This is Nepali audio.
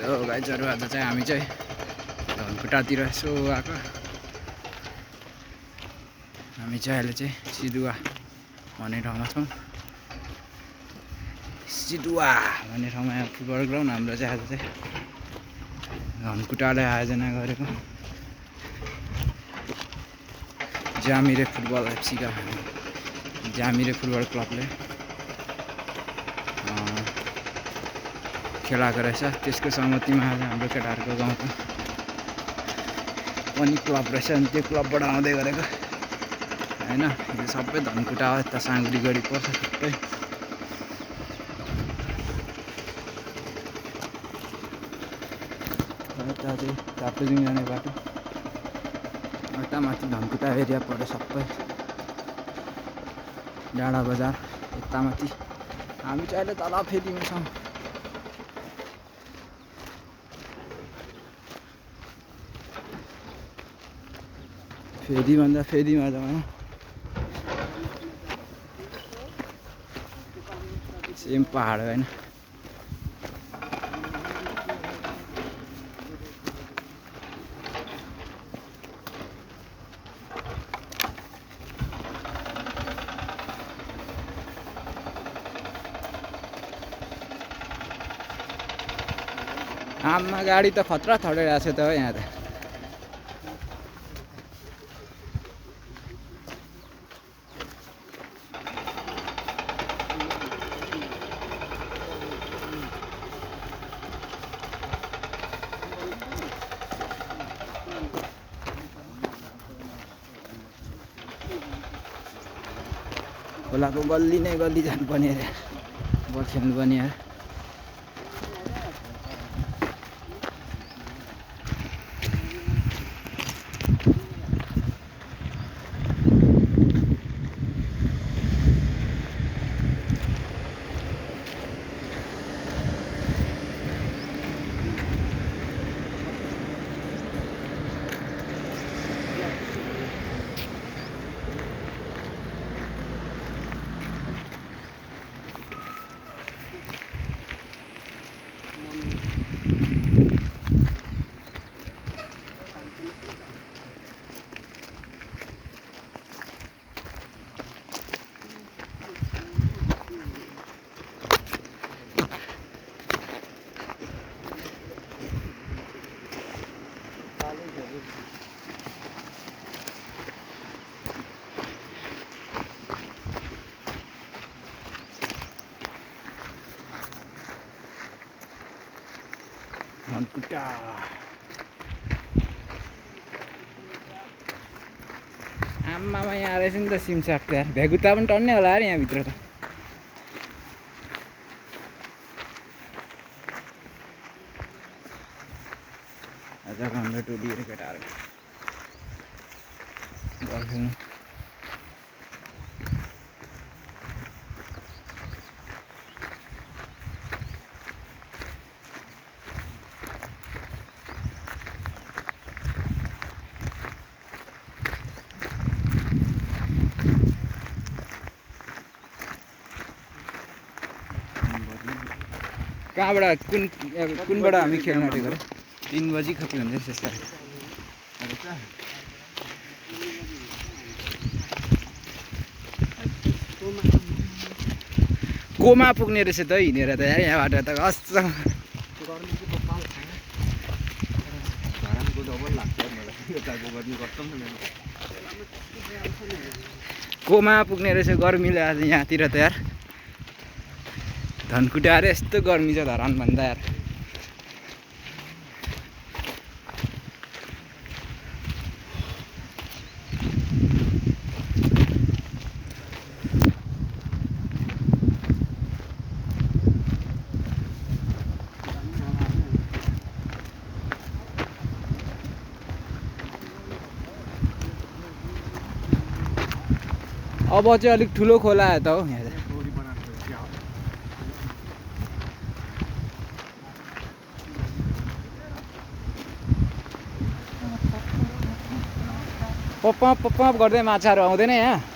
हेलो गाइजहरु, आज चाहिँ हामी चाहिँ धनकुटातिर यसो आएको। हामी चाहिँ अहिले चाहिँ सिधुवा भन्ने ठाउँमा छौँ। सिधुवा भन्ने ठाउँमा यहाँ फुटबल ग्राउन्ड हाम्रो चाहिँ आज चाहिँ धनकुटाले आयोजना गरेको ज्यामिरे फुटबल एफसीका ज्यामिरे फुटबल क्लबले खेलाएको रहेछ। त्यसको सहमतिमा आज हाम्रो केटाहरूको गाउँको पनि क्लब रहेछ अनि त्यो क्लबबाट आउँदै गरेको हैन। यो सबै धनकुटा हो, यता साङ्ग्रिगढी पर्छ सबै। यता चाहिँ ताप्लेजुङ जाने बाटो, यता माथि धनकुटा एरिया पर्यो सबै, डाँडा बजार यता माथि। हामी चाहिँ अहिले तल फेदीमा छौँ। फेदी भन्दा फेदीमा जाउँ, सेम पहाड होइन। आमा गाडी त खतरा थडिरहेको छ त हो यहाँ त। खोलाको गल्ली नै गल्ली जानुपर्ने अरे बल खेल्नु पर्ने यार। धनकुटा आमामा यहाँ रहेछ नि त सिमसार त यार। भ्यागुता पनि टन्ने होला यार यहाँभित्र त। आजको हाम्रो टोली केटाहरू बल खेल्नु। कहाँबाट कुनबाट हामी खेल्न आँटेको अरे? 3 बजी खति हुन्छ त्यस्ता। कोमा पुग्ने रहेछ त हिँडेर त यार यहाँबाट त कस्तो कोमा पुग्ने रहेछ गर्मीले आज यहाँतिर त यार। धनकुटा अरे यस्तो गर्मी छ धरान भन्दा यार। अब चाहिँ अलिक ठुलो खोला आयो त हो यहाँ। पप पप गर्दै माछाहरू आउँदैन यहाँ।